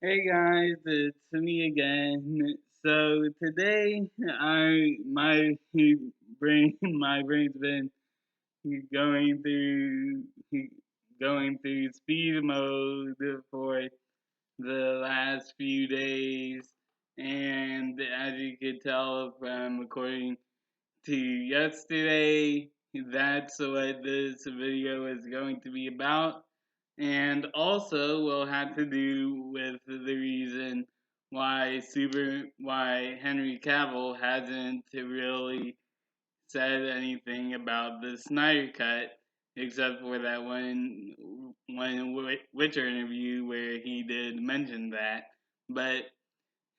Hey guys, it's me again. So today, my brain's been going through going through speed mode for the last few days, and as you could tell from according to yesterday, that's what this video is going to be about, and also will have to do with the reason why Henry Cavill hasn't really said anything about the Snyder cut, except for that one Witcher interview where he did mention that, but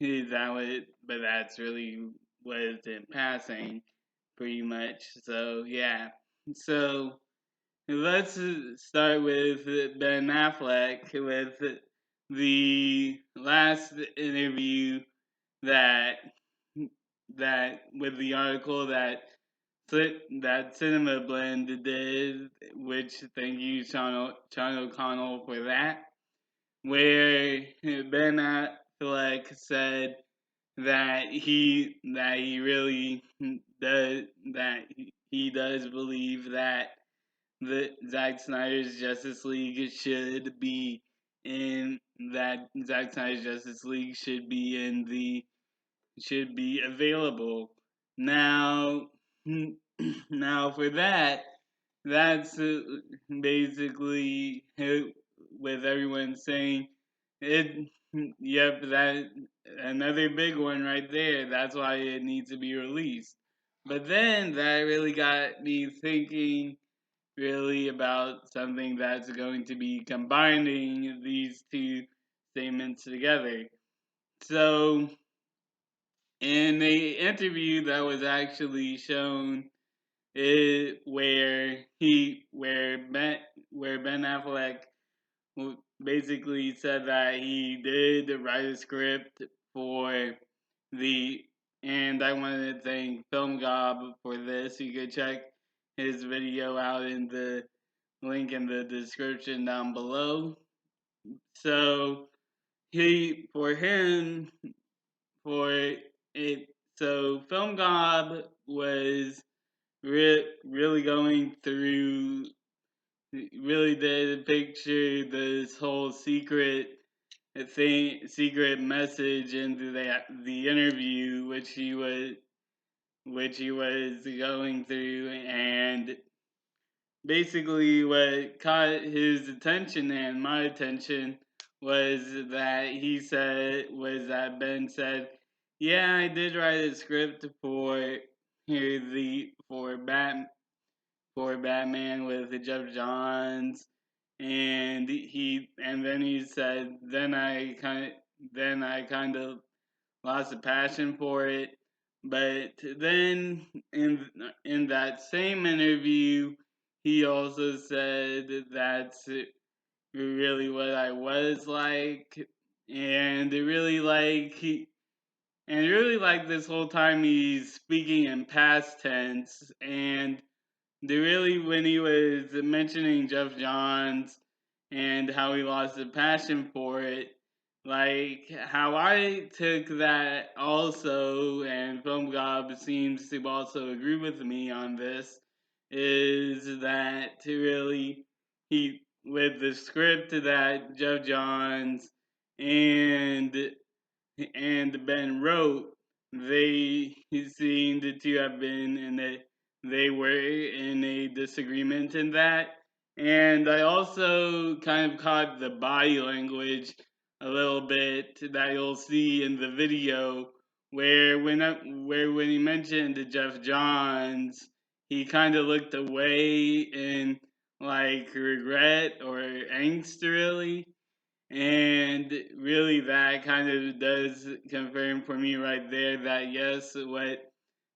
that's really was in passing, pretty much. So yeah, so let's start with Ben Affleck with the last interview that with the article that Cinema Blend did, which thank you Sean O'Connell for that, where Ben Affleck said that he really does believe that the Zack Snyder's Justice League should be in that Zack Snyder's Justice League should be available. Now now for that, that's basically with everyone saying it. Yep, that another big one right there. That's why it needs to be released. But then that really got me thinking really about something that's going to be combining these two statements together. So, in the interview that was actually shown, where Ben Affleck basically said that he did write a script for the and I wanted to thank Film Gob for this. You could check his video out in the link in the description down below. So he for him for it so Film Gob was really going through really did picture this whole secret message into the interview which he was going through, and basically what caught his attention and my attention was that Ben said, "Yeah, I did write a script for here the for Batman with Jeff Johns," and then he said, then I kind of lost a passion for it. But then in that same interview, he also said that's really what I was like, and really like this whole time he's speaking in past tense, and really when he was mentioning Jeff Johns and how he lost the passion for it, like how I took that also, and Film Gob seems to also agree with me on this, is that to really he with the script that Jeff Johns and Ben wrote, they seemed to have been they were in a disagreement in that. And I also kind of caught the body language a little bit that you'll see in the video where when he mentioned Jeff Johns, he kind of looked away in like regret or angst really, and really, that kind of does confirm for me right there that yes,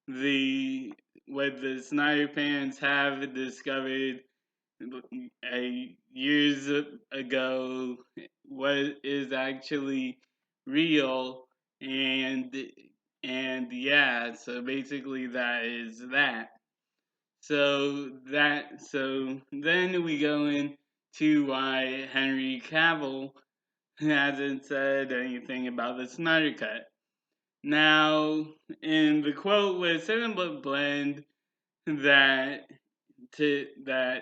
the what the Snyder fans have discovered years ago what is actually real, and yeah, so basically that is that. So then we go into why Henry Cavill hasn't said anything about the Snyder Cut. Now, in the quote with Cinema Blend that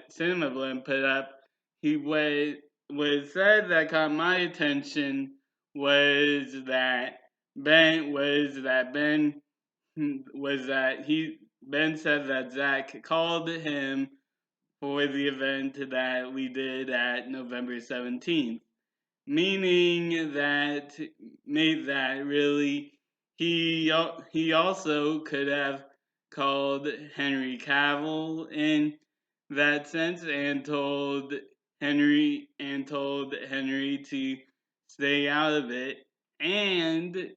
Cinema Blend put up, he was said that caught my attention was that Ben Ben said that Zach called him for the event that we did at November 17th, meaning that made that really he also could have called Henry Cavill in that sense and told Henry to stay out of it and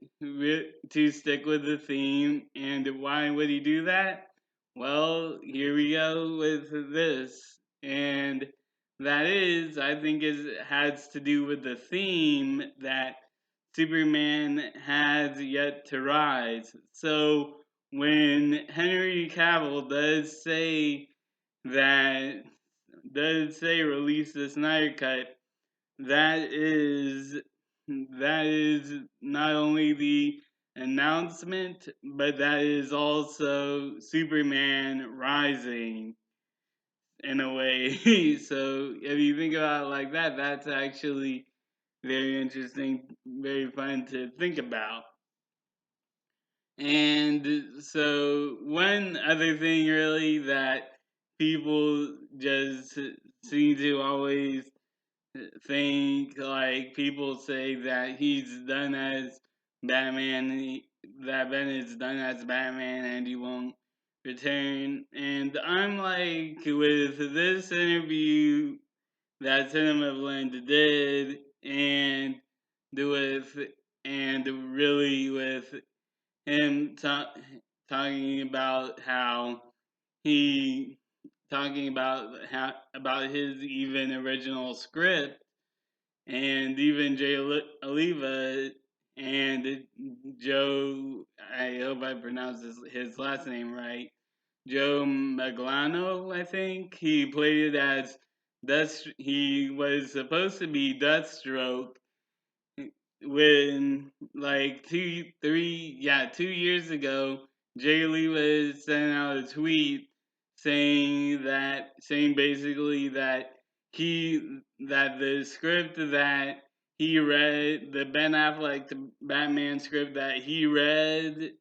to stick with the theme. And why would he do that? Well, here we go with this. And that is, I think, has to do with the theme that Superman has yet to rise. So when Henry Cavill that does say release the Snyder Cut, that is that is not only the announcement, but that is also Superman rising in a way. So if you think about it like that, that's actually very interesting, very fun to think about. And so one other thing really that people just seem to always think, like people say that he's done as Batman, that Ben is done as Batman and he won't return. And I'm like, with this interview that Cinema Blend did, and with and really with him talking about how he about his even original script, and even Jay Oliva and Joe, I hope I pronounced his last name right, Joe Maglano, I think. He played it as he was supposed to be Deathstroke when, like, 2 years ago, Jay Lee was sending out a tweet saying basically that the script that he read, the Ben Affleck Batman script that he read,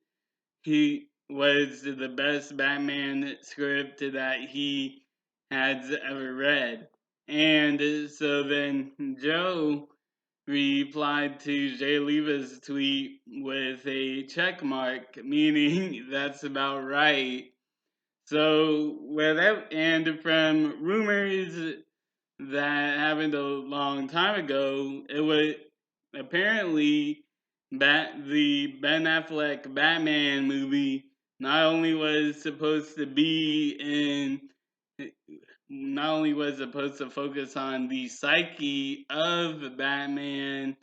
he was the best Batman script that he has ever read. And so then Joe replied to Jay Leva's tweet with a check mark, meaning that's about right. So, whatever, and from rumors that happened a long time ago, it was apparently the Ben Affleck Batman movie not only was supposed to be in not only was supposed to focus on the psyche of Batman,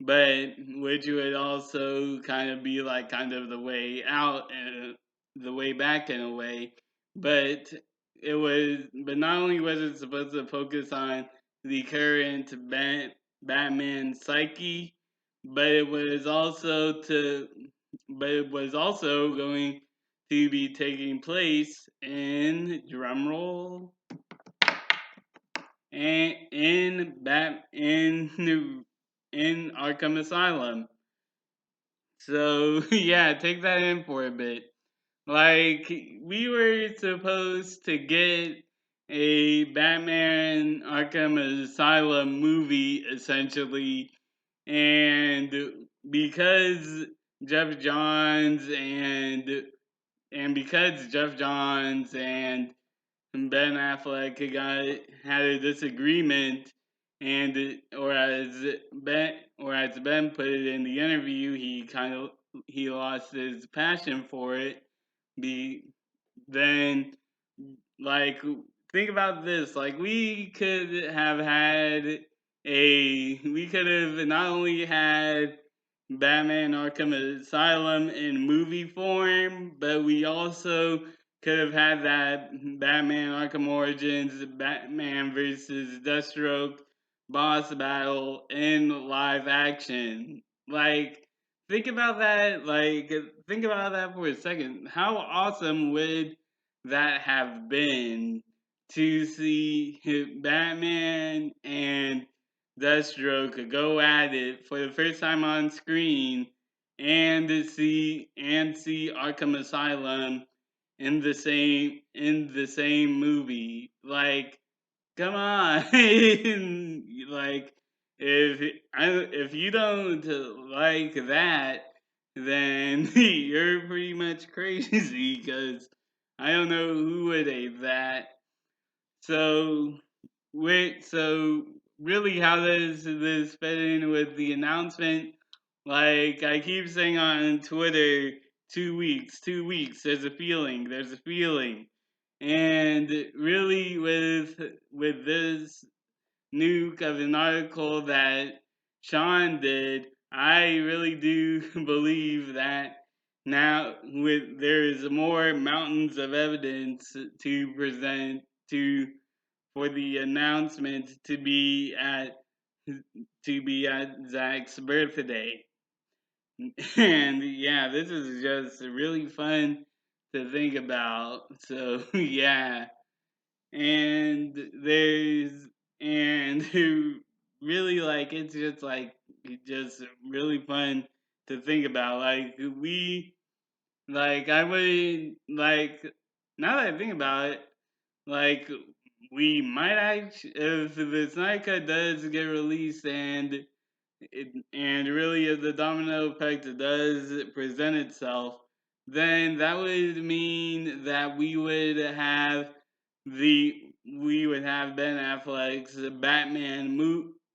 but which would also kind of be like kind of the way out and the way back in a way. But but not only was it supposed to focus on the current Batman psyche, but it was also going to be taking place in drumroll and in Arkham Asylum. So yeah, take that in for a bit. Like, we were supposed to get a Batman Arkham Asylum movie essentially, and because Jeff Johns and Ben Affleck had a disagreement, and or as Ben put it in the interview, he lost his passion for it. Be then like think about this, like we could have not only had Batman Arkham Asylum in movie form, but we also could have had that Batman Arkham Origins Batman versus Deathstroke boss battle in live action. Like, think about that. Like, think about that for a second. How awesome would that have been to see Batman and Deathstroke go at it for the first time on screen, and see Arkham Asylum in the same movie? Like, come on. Like, if you don't like that, then you're pretty much crazy, because I don't know who would hate that. So wait, so really, how does this fit in with the announcement? Like, I keep saying on Twitter, 2 weeks, 2 weeks. There's a feeling, and really, with this nuke of an article that Sean did, I really do believe that now, with there's more mountains of evidence to present to for the announcement to be at Zach's birthday. And yeah, this is just really fun to think about. So yeah, and there's and really, like, it's just like just really fun to think about. I would like, now that I think about it, like, we might actually, if the Snyder Cut does get released, and really, if the domino effect does present itself, then that would mean that we would have Ben Affleck's Batman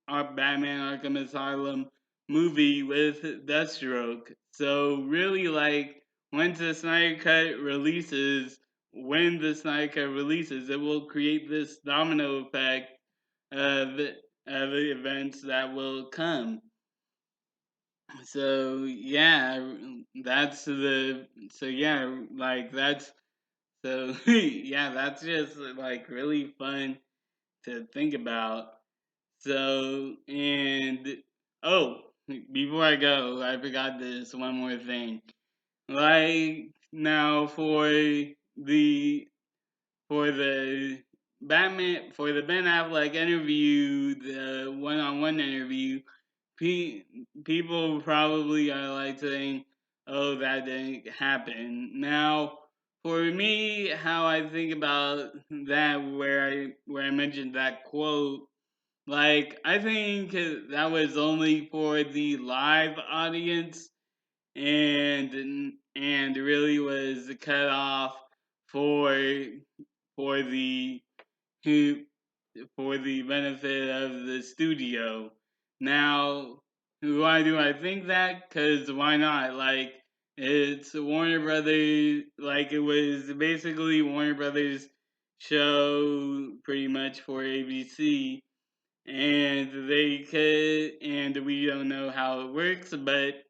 Arkham Asylum movie with Deathstroke. So really, like, once the Snyder Cut releases, when the Snyder Cut releases, it will create this domino effect of of events that will come. So yeah, that's the so yeah, like that's so yeah, that's just like really fun to think about. So, and oh, before I go, I forgot this one more thing. Like, now, the for the for the Ben Affleck interview, the one-on-one interview, people probably are like saying, "Oh, that didn't happen." Now, for me, how I think about that, where I mentioned that quote, like, I think that was only for the live audience, and really was cut off for for the who for the benefit of the studio. Now, why do I think that? Because why not? Like, it's Warner Brothers. Like, it was basically Warner Brothers show, pretty much, for ABC, and we don't know how it works, but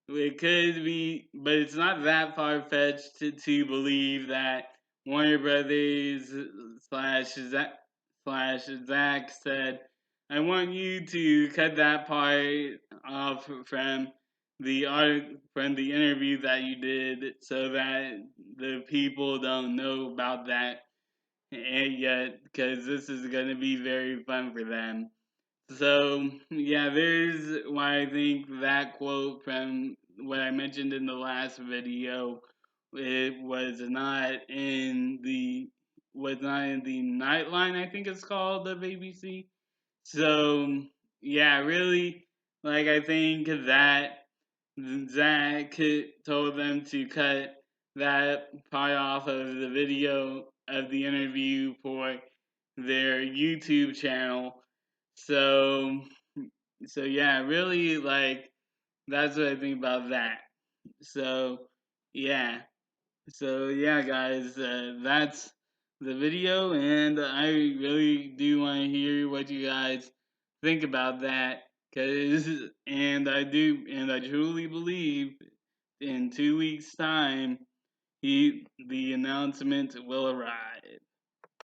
it could be, but it's not that far fetched to believe that Warner Brothers slash Zach said, "I want you to cut that part off from the interview that you did, so that the people don't know about that yet, because this is going to be very fun for them." So yeah, there's why I think that quote from what I mentioned in the last video, it was not in the Nightline, I think it's called, of ABC. So yeah, really, like, I think that Zach told them to cut that part off of the video of the interview for their YouTube channel. So yeah, really, like, that's what I think about that. So yeah, guys, that's the video, and I really do want to hear what you guys think about that, cause and I truly believe in 2 weeks' time, the announcement will arrive.